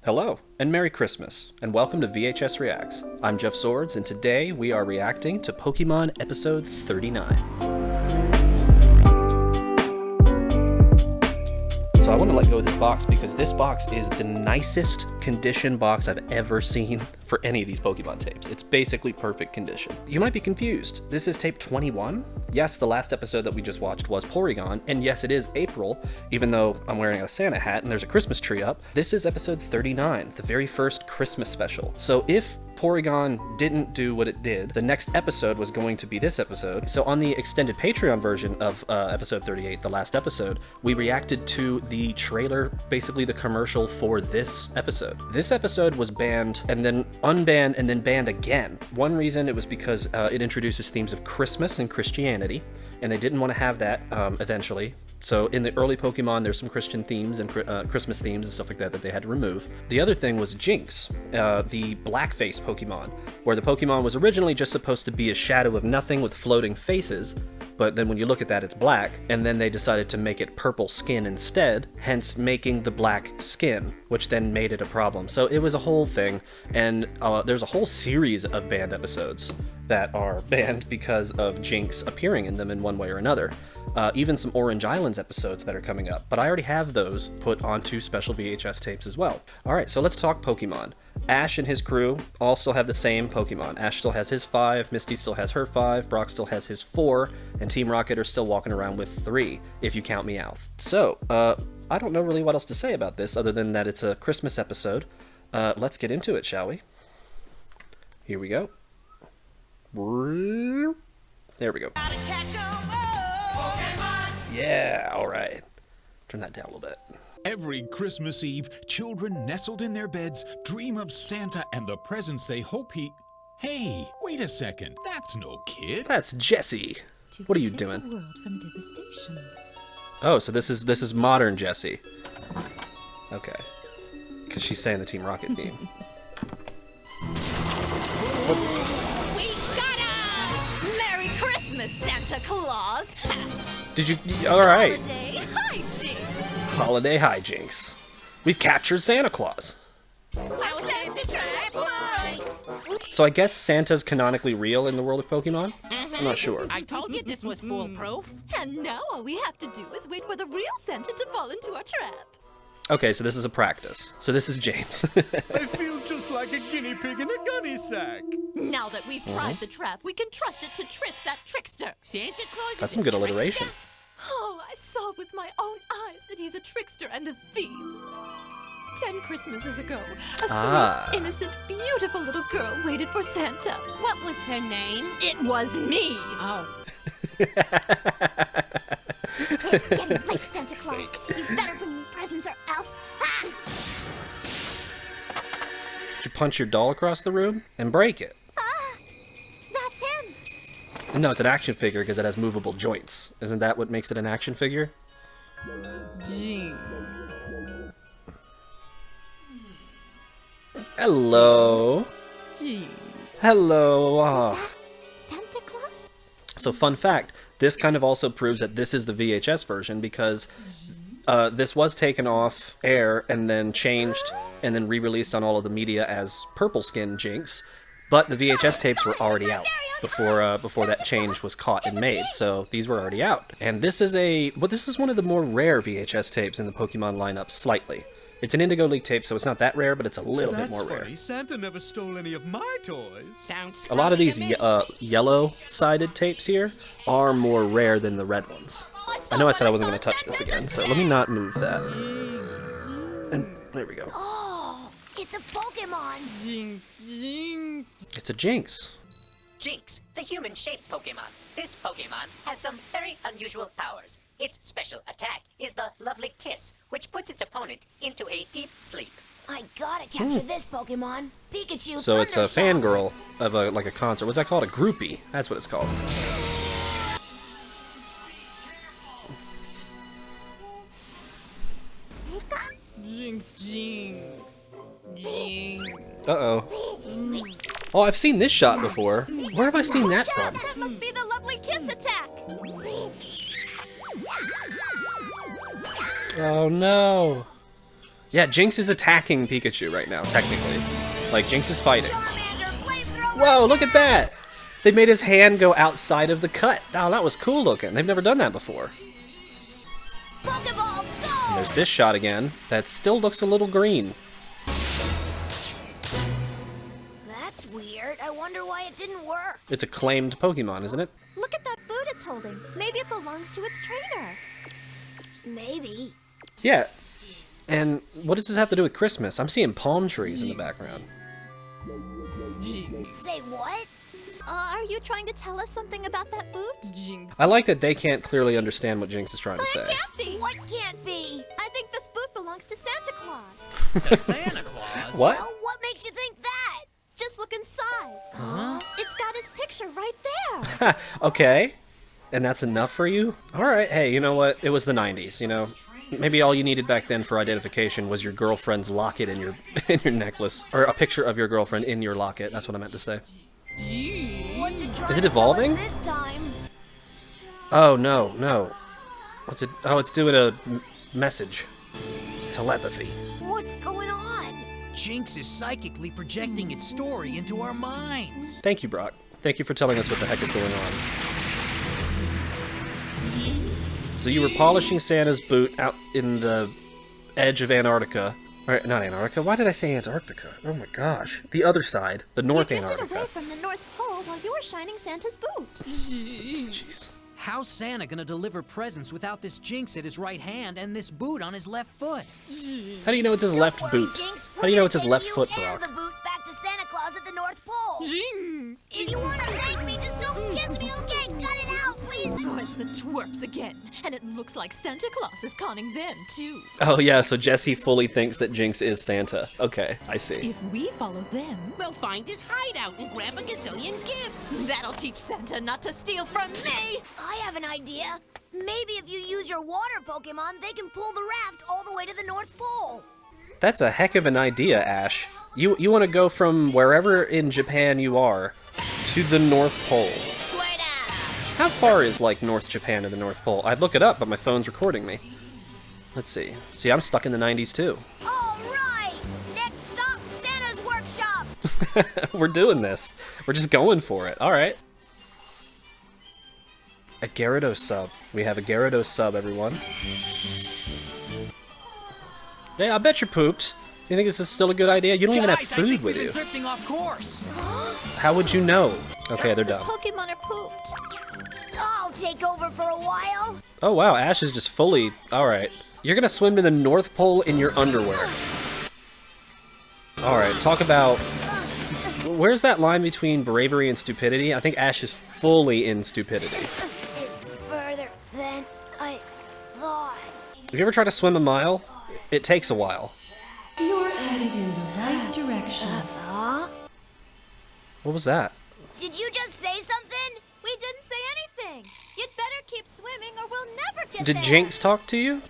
Hello, and Merry Christmas, and welcome to VHS Reacts. I'm Jeff Swords, and today we are reacting to Pokémon Episode 39. So I want to let go of this box because this box is the nicest condition box I've ever seen for any of these Pokemon tapes. It's basically perfect condition. You might be confused. This is tape 21? Yes, the last episode that we just watched was Porygon, and yes, it is April, even though I'm wearing a Santa hat and there's a Christmas tree up. This is episode 39, the very first Christmas special. So if Porygon didn't do what it did, the next episode was going to be this episode. So on the extended Patreon version of episode 38, the last episode, we reacted to the trailer, basically the commercial for this episode. This episode was banned and then unbanned and then banned again. One reason it was because it introduces themes of Christmas and Christianity, and they didn't want to have that eventually. So in the early Pokemon, there's some Christian themes and Christmas themes and stuff like that that they had to remove. The other thing was Jinx, the blackface Pokemon, where the Pokemon was originally just supposed to be a shadow of nothing with floating faces, but then when you look at that, it's black, and then they decided to make it purple skin instead, hence making the black skin, which then made it a problem. So it was a whole thing, and there's a whole series of banned episodes that are banned because of Jinx appearing in them in one way or another. Even some Orange Islands episodes that are coming up, but I already have those put onto special VHS tapes as well. Alright, so let's talk Pokemon. Ash and his crew all still have the same Pokemon. Ash still has his 5, Misty still has her 5, Brock still has his 4, and Team Rocket are still walking around with 3, if you count me out. So, I don't know really what else to say about this other than that it's a Christmas episode. Let's get into it, shall we? Here we go. There we go. Yeah, alright. Turn that down a little bit. Every Christmas Eve, children nestled in their beds dream of Santa and the presents they hope he... Hey, wait a second. That's no kid. That's Jessie. What are you doing? Oh, so this is modern Jessie. Okay. Because she's saying the Team Rocket theme. We got him! Merry Christmas, Santa Claus! Did you... Alright. Holiday hijinks! Holiday hijinks. We've captured Santa Claus. So I guess Santa's canonically real in the world of Pokemon? I'm not sure. I told you this was foolproof. And now all we have to do is wait for the real Santa to fall into our trap. Okay, so this is a practice. So this is James. I feel just like a guinea pig in a gunny sack. Now that we've tried the trap, we can trust it to trip that trickster. Santa Claus That's is some a good trickster? alliteration. Oh, I saw with my own eyes that he's a trickster and a thief. 10 Christmases ago, a sweet, innocent, beautiful little girl waited for Santa. What was her name? It was me. Oh. It's getting late, Santa Claus. You better bring me presents or else. Ah! Did you punch your doll across the room and break it? That's him. No, it's an action figure because it has movable joints. Isn't that what makes it an action figure? Jinx. Hello. Jinx. Hello. Santa Claus? So fun fact, this kind of also proves that this is the VHS version because this was taken off air and then changed and then re-released on all of the media as Purple Skin Jinx, but the VHS tapes were already out before that change was caught and made, so these were already out. And this is one of the more rare VHS tapes in the Pokemon lineup slightly. It's an Indigo League tape, so it's not that rare, but it's a little bit more rare. Funny. Santa never stole any of my toys. Sounds A lot of funny these to me. yellow-sided tapes here are more rare than the red ones. I know I said I wasn't going to touch this again, so let me not move that. And there we go. Oh, it's a Pokemon. Jinx. Jinx. It's a Jinx. Jinx, the human-shaped Pokemon. This Pokemon has some very unusual powers. Its special attack is the Lovely Kiss, which puts its opponent into a deep sleep. I gotta capture this Pokemon. Pikachu. So it's a Thundershock. fangirl of like a concert. What's that called? A groupie. That's what it's called. Jinx. Jinx. Jinx. Uh-oh. Oh, I've seen this shot before. Where have I seen that from? That must be the Lovely Kiss attack. Oh no. Yeah, Jinx is attacking Pikachu right now, technically. Like, Jinx is fighting. Whoa, look at that! They made his hand go outside of the cut. Oh, that was cool looking. They've never done that before. Pokeball, go! And there's this shot again. That still looks a little green. That's weird. I wonder why it didn't work. It's a claimed Pokemon, isn't it? Look at that boot it's holding. Maybe it belongs to its trainer. Maybe. Yeah. And what does this have to do with Christmas? I'm seeing palm trees in the background. Say what? Are you trying to tell us something about that boot? I like that they can't clearly understand what Jinx is trying to It say. can't be. What can't be? I think this boot belongs to Santa Claus. To Santa Claus? What? Well, what makes you think that? Just look inside. Huh? It's got his picture right there. Okay. And that's enough for you? Alright, hey, you know what? It was the 90s, you know? Maybe all you needed back then for identification was your girlfriend's locket in your necklace. Or a picture of your girlfriend in your locket. That's what I meant to say. What's it trying Is it to tell us evolving? this time? Oh, no, no. What's it? Oh, it's doing a message. Telepathy. What's going on? Jinx is psychically projecting its story into our minds. Thank you, Brock. Thank you for telling us what the heck is going on. So you were polishing Santa's boot out in the edge of Antarctica. Or, not Antarctica. Why did I say Antarctica? Oh my gosh. The other side. The North You drifted Antarctica. away from the North Pole while you were shining Santa's boot. Jeez. How's Santa gonna deliver presents without this Jinx at his right hand and this boot on his left foot? How do you know it's his left Don't worry, boot? Jinx. How do you know We're it's his gonna left take foot, you and Brock? the boot back to Santa Claus at the North Pole. Jinx! If you want to thank me, just don't kiss me, okay? Cut it out, please. Oh, it's the twerps again. And it looks like Santa Claus is conning them, too. Oh yeah, so Jessie fully thinks that Jinx is Santa. Okay, I see. If we follow them, We'll find his hideout and grab a gazillion gifts. that'll teach Santa not to steal from me. I have an idea. Maybe if you use your water Pokemon, they can pull the raft all the way to the North Pole. That's a heck of an idea, Ash. You want to go from wherever in Japan you are to the North Pole. Square down. How far is, like, North Japan to the North Pole? I'd look it up, but my phone's recording me. Let's see. See, I'm stuck in the 90s, too. All right. Next stop, Santa's workshop. We're doing this. We're just going for it. All right. A Gyarados sub. We have a Gyarados sub, everyone. Yeah, I bet you're pooped. You think this is still a good idea? You don't even have Guys, I food think with we've you. been drifting off course. How would you know? Okay, they're done. Pokemon are pooped. I'll take over for a while. Oh wow, Ash is just fully... Alright. You're gonna swim to the North Pole in your underwear. Alright, talk about... Where's that line between bravery and stupidity? I think Ash is fully in stupidity. It's further than I thought. Have you ever tried to swim a mile? It takes a while. You're headed in the right direction. Huh? What was that? Did you just say something? We didn't say anything. You'd better keep swimming or we'll never get Did there. Jinx talk to you?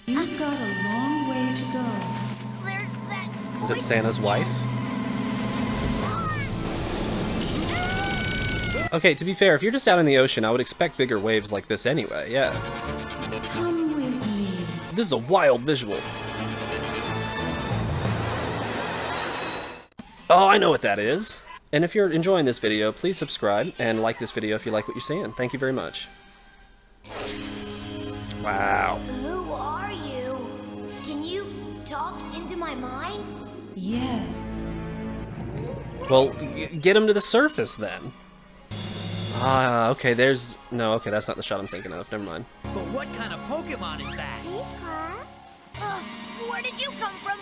You've got a long way to go. There's that. Is it Santa's wife? Okay, to be fair, if you're just out in the ocean, I would expect bigger waves like this anyway, yeah. Come with me. This is a wild visual. Oh, I know what that is. And if you're enjoying this video, please subscribe and like this video if you like what you're seeing. Thank you very much. Wow. Who are you? Can you talk into my mind? Yes. Well, get him to the surface then. Ah, okay, there's... No, okay, that's not the shot I'm thinking of. Never mind. But what kind of Pokemon is that? Where did you come from?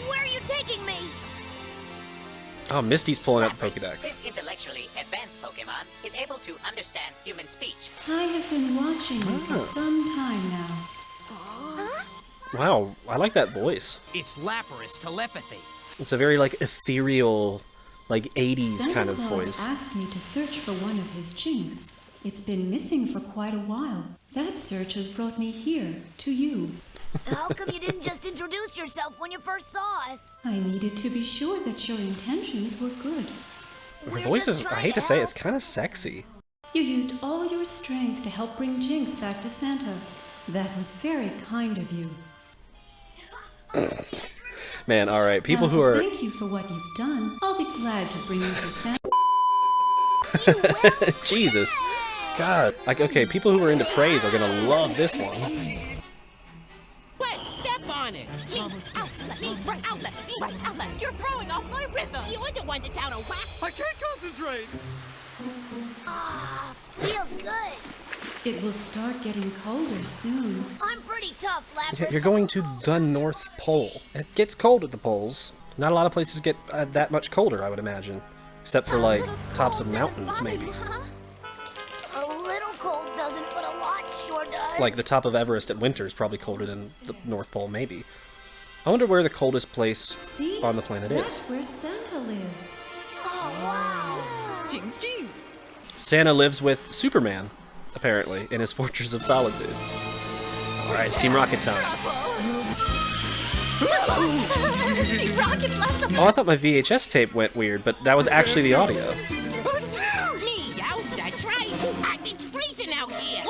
Where are you taking me? Oh, Misty's pulling out the Lapras, Pokedex. This intellectually advanced Pokemon is able to understand human speech. I have been watching you for some time now. Wow, I like that voice. It's Lapras telepathy. It's a very, like, ethereal, like, 80s Santa kind of Claus voice. asked me to search for one of his Jinx. It's been missing for quite a while. That search has brought me here, to you. How come you didn't just introduce yourself when you first saw us? I needed to be sure that your intentions were good. Her We're voice just is, I trying hate to to say, help. it's kind of sexy. You used all your strength to help bring Jinx back to Santa. That was very kind of you. Man, all right, people Now, who to are thank you for what you've done. I'll be glad to bring you to Santa. Jesus, God, like okay, people who are into praise are gonna love this one. What? Step on it. Me, outlet, me, right outlet, me, right outlet. You're throwing off my rhythm. You're the one that's out of whack. I can't concentrate. Feels good. It will start getting colder soon. I'm pretty tough, Lapras. You're going to the North Pole. It gets cold at the poles. Not a lot of places get that much colder, I would imagine. Except for, like, tops of mountains, maybe. A little cold doesn't, but a lot sure does. Like, the top of Everest at winter is probably colder than the North Pole, maybe. I wonder where the coldest place See? on the planet That's is. where Santa lives. Oh, wow. Jinx. Santa lives with Superman, apparently, in his Fortress of Solitude. Alright, it's Team Rocket time. Team Rocket blast off. Oh, I thought my VHS tape went weird, but that was actually the audio. Me, out, that's right. It's freezing out here.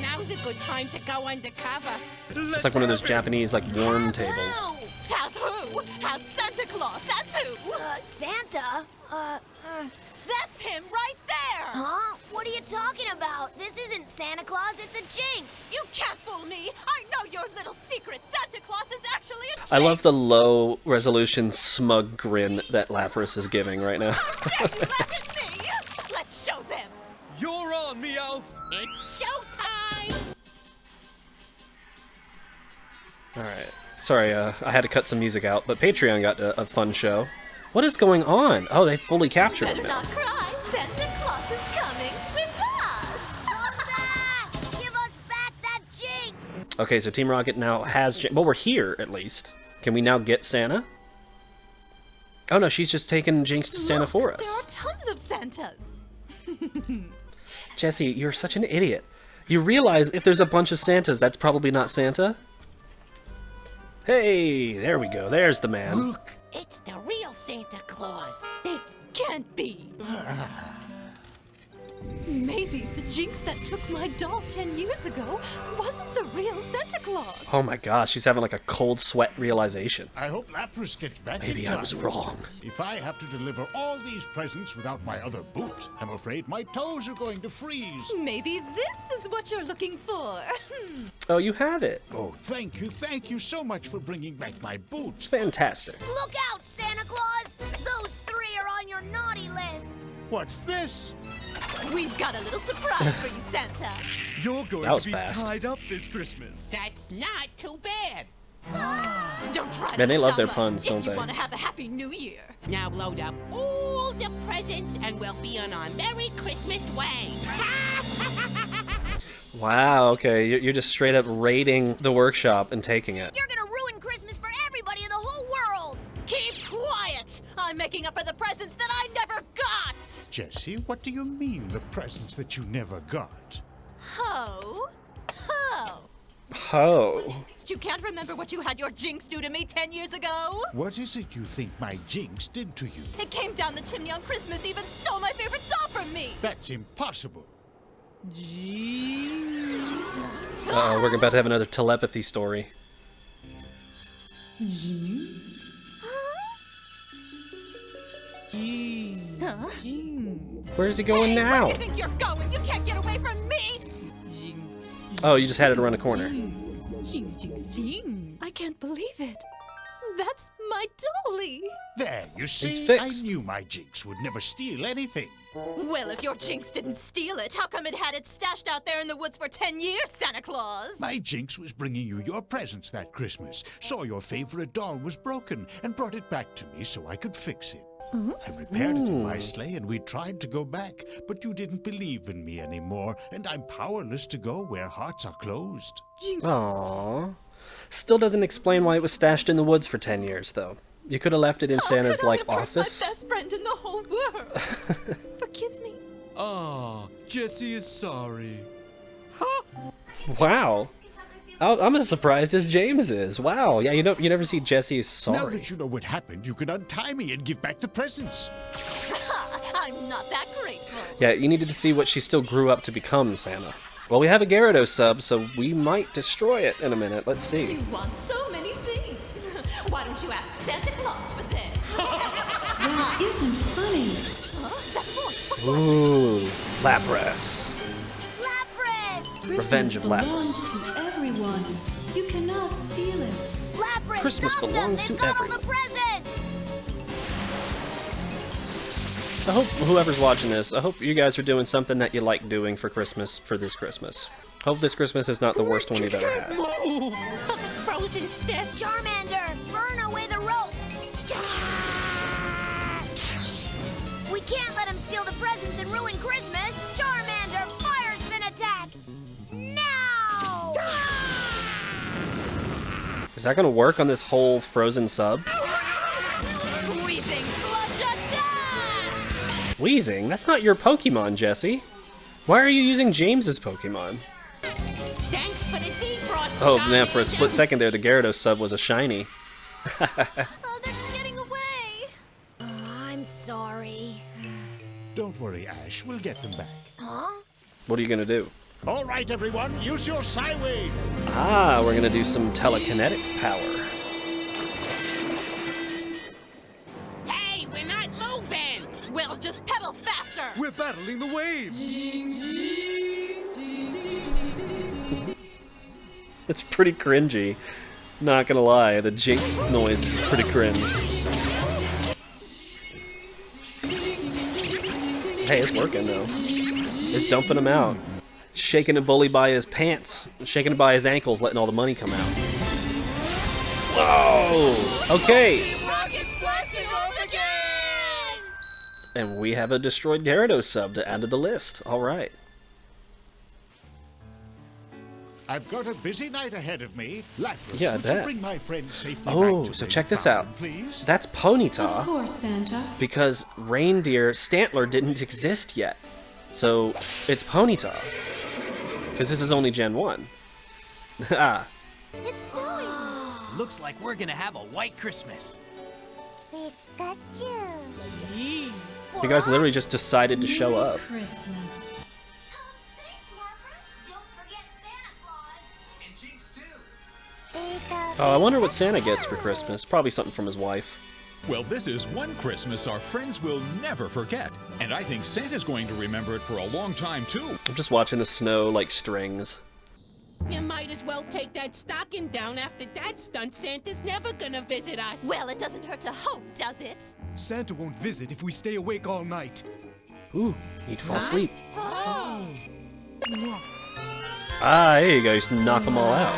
Now's a good time to go undercover. It's like one of those Japanese, like, warm tables. Have who? Have Santa Claus. That's who. Santa? That's him right there. Huh? What are you talking about? This isn't Santa Claus, it's a Jinx. You can't fool me. I know your little secret. Santa Claus is actually a Jinx. I love the low resolution smug grin that Lapras is giving right now. How dare you laugh at me? Let's show them. You're on, Meowth. It's showtime. Alright. Sorry, I had to cut some music out, but Patreon got a fun show. What is going on? Oh, they fully captured him Better now. not cry. Santa Claus is coming with us. Come back! Give us back that Jinx! Okay, so Team Rocket now has... Well, we're here, at least. Can we now get Santa? Oh no, she's just taking Jinx to Santa for us. There are tons of Santas. Jessie, you're such an idiot. You realize if there's a bunch of Santas, that's probably not Santa? Hey, there we go. There's the man. Look, it's the real Santa Claus. It can't be. Maybe the Jinx that took my doll 10 years ago wasn't the real Santa Claus. Oh my gosh, she's having like a cold sweat realization. I hope Lapras gets back Maybe in time. I was wrong. If I have to deliver all these presents without my other boot, I'm afraid my toes are going to freeze. Maybe this is what you're looking for. Oh, you have it. Oh, thank you so much for bringing back my boot. Fantastic. Look out, Santa Claus! Those three are on your naughty list! What's this? We've got a little surprise for you, Santa. You're going That was to be fast. tied up this Christmas. That's not too bad. Don't try to Man, they love stop their us puns, don't if you they? want to have a happy new year. Now load up all the presents and we'll be on our Merry Christmas way. Wow, okay, you're just straight up raiding the workshop and taking it. You're gonna ruin Christmas for everybody in the whole world! Keep quiet! I'm making up for the presents that I never got! Jessie, what do you mean, the presents that you never got? Ho! Ho! Ho. You can't remember what you had your Jinx do to me 10 years ago? What is it you think my Jinx did to you? It came down the chimney on Christmas Eve and stole my favorite doll from me! That's impossible. Uh-oh, we're about to have another telepathy story. Huh? Where is he going now? Where do you think you're going? You can't get away from me! Oh, you just had it around the corner. Jinx, Jinx, Jinx. I can't believe it. That's my dolly. There, you see, I fixed. knew my Jinx would never steal anything. Well, if your Jinx didn't steal it, how come it had it stashed out there in the woods for 10 years, Santa Claus? My Jinx was bringing you your presents that Christmas, saw your favorite doll was broken, and brought it back to me so I could fix it. I repaired it in my sleigh and we tried to go back, but you didn't believe in me anymore, and I'm powerless to go where hearts are closed. Aww. Still doesn't explain why it was stashed in the woods for 10 years, though. You could have left it in Santa's, How could I like, have hurt office. my best friend in the whole world. Forgive me. Ah, Jessie is sorry. Wow. I'm as surprised as James is. Wow. Yeah, you never see Jessie is Now sorry. that you know what happened, you can untie me and give back the presents. I'm not that grateful. Yeah, you needed to see what she still grew up to become, Santa. Well, we have a Gyarados sub, so we might destroy it in a minute. Let's see. You want so many things. Why don't you ask Santa Claus for this? That isn't funny. Huh? That voice. What Ooh, Lapras. Lapras! Revenge of Christmas Lapras. belongs to everyone. You cannot steal it. Lapras, Christmas stop belongs them! to They've got all everyone. the presents! I hope whoever's watching this, I hope you guys are doing something that you like doing for Christmas for this Christmas. Hope this Christmas is not the worst one you've ever had. Move! Frozen stiff. Charmander, burn away the ropes! We can't let him steal the presents and ruin Christmas! Charmander, fire spin attack! Now! Is that gonna work on this whole frozen sub? Wheezing sludge attack! Wheezing? That's not your Pokemon, Jessie. Why are you using James's Pokemon? Thanks for the defrost. Oh man, for a split second there, the Gyarados sub was a shiny. Oh, they're getting away! I'm sorry. Don't worry, Ash. We'll get them back. Huh? What are you gonna do? All right, everyone. Use your Psy-Wave. Ah, we're gonna do some telekinetic power. Hey, we're not moving. Well, just pedal faster! We're battling the waves. It's pretty cringy. Not gonna lie, the Jinx noise is pretty cringe. Hey, it's working though. It's dumping him out. Shaking a bully by his pants, shaking him by his ankles, letting all the money come out. Whoa! Okay. Rockets blasting off again. And we have a destroyed Gyarados sub to add to the list. All right. I've got a busy night ahead of me. Lapras, Yeah, I would you bet. bring my friend safely Oh, back to so the check this fountain, out. please? That's Of Ponyta course, Santa. because reindeer Stantler didn't exist yet. So it's Ponyta. Because this is only Gen 1. Ah. It's snowing! Looks like we're gonna have a white Christmas. You guys literally just decided to show Merry up. Christmas. Thanks, Lapras. Don't forget Santa Claus. And Jinx too. Oh, I wonder what Santa gets for Christmas. Probably something from his wife. Well, this is one Christmas our friends will never forget. And I think Santa's going to remember it for a long time, too. I'm just watching the snow like strings. You might as well take that stocking down. After that stunt, Santa's never gonna visit us. Well, it doesn't hurt to hope, does it? Santa won't visit if we stay awake all night. Ooh, need to fall asleep. Oh. Ah, there you go. Just knock them all out.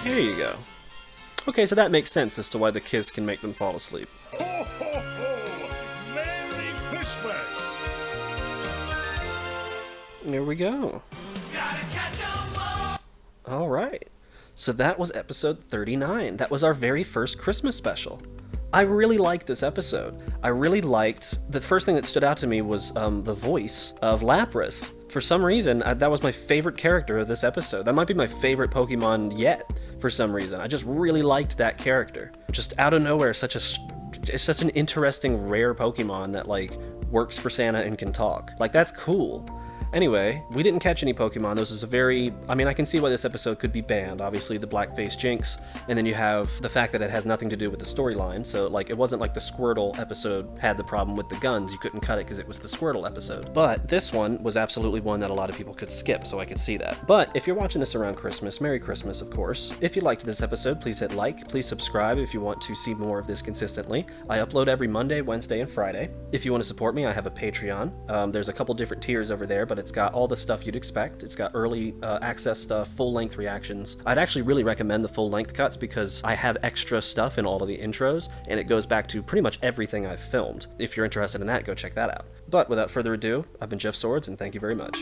Here you go. Okay, so that makes sense as to why the kiss can make them fall asleep. Ho, ho, ho! Merry Christmas! There we go. All right. So that was episode 39. That was our very first Christmas special. I really liked this episode. I really liked, the first thing that stood out to me was the voice of Lapras. For some reason, that was my favorite character of this episode. That might be my favorite Pokemon yet, for some reason. I just really liked that character. Just out of nowhere, it's such an interesting, rare Pokemon that, like, works for Santa and can talk. Like, that's cool. Anyway, we didn't catch any Pokemon. This is a very... I mean, I can see why this episode could be banned. Obviously, the Blackface Jinx, and then you have the fact that it has nothing to do with the storyline. So, like, it wasn't like the Squirtle episode had the problem with the guns. You couldn't cut it because it was the Squirtle episode. But this one was absolutely one that a lot of people could skip, so I could see that. But if you're watching this around Christmas, Merry Christmas, of course. If you liked this episode, please hit like. Please subscribe if you want to see more of this consistently. I upload every Monday, Wednesday, and Friday. If you want to support me, I have a Patreon. There's a couple different tiers over there, but it's got all the stuff you'd expect. It's got early access stuff, full-length reactions. I'd actually really recommend the full-length cuts because I have extra stuff in all of the intros, and it goes back to pretty much everything I've filmed. If you're interested in that, go check that out. But without further ado, I've been Jeff Swords, and thank you very much.